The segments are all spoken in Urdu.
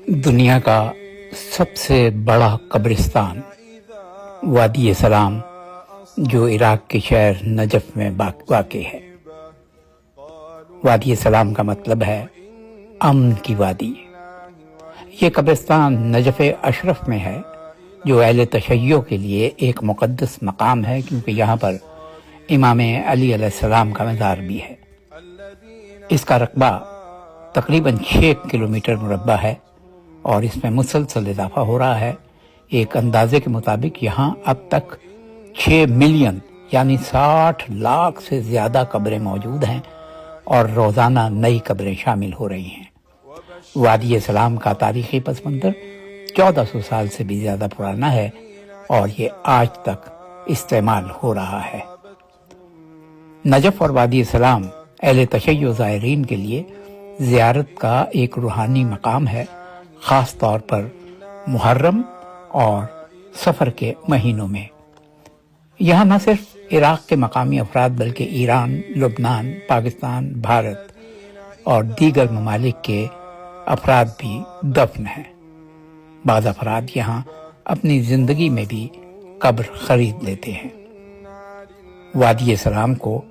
دنیا کا سب سے بڑا قبرستان وادی سلام جو عراق کے شہر نجف میں واقع ہے۔ وادی سلام کا مطلب ہے امن کی وادی۔ یہ قبرستان نجف اشرف میں ہے جو اہل تشیع کے لیے ایک مقدس مقام ہے، کیونکہ یہاں پر امام علی علیہ السلام کا مزار بھی ہے۔ اس کا رقبہ تقریباً 6 کلومیٹر مربع ہے اور اس میں مسلسل اضافہ ہو رہا ہے۔ ایک اندازے کے مطابق یہاں اب تک 6 ملین یعنی 60 لاکھ سے زیادہ قبریں موجود ہیں اور روزانہ نئی قبریں شامل ہو رہی ہیں۔ وادی سلام کا تاریخی پس منظر 1400 سال سے بھی زیادہ پرانا ہے اور یہ آج تک استعمال ہو رہا ہے۔ نجف اور وادی سلام اہل تشیع زائرین کے لیے زیارت کا ایک روحانی مقام ہے، خاص طور پر محرم اور سفر کے مہینوں میں۔ یہاں نہ صرف عراق کے مقامی افراد بلکہ ایران، لبنان، پاکستان، بھارت اور دیگر ممالک کے افراد بھی دفن ہیں۔ بعض افراد یہاں اپنی زندگی میں بھی قبر خرید لیتے ہیں۔ وادی سلام کو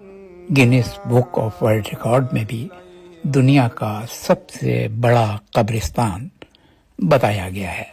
grains book of world record میں بھی دنیا کا سب سے بڑا قبرستان بتایا گیا ہے۔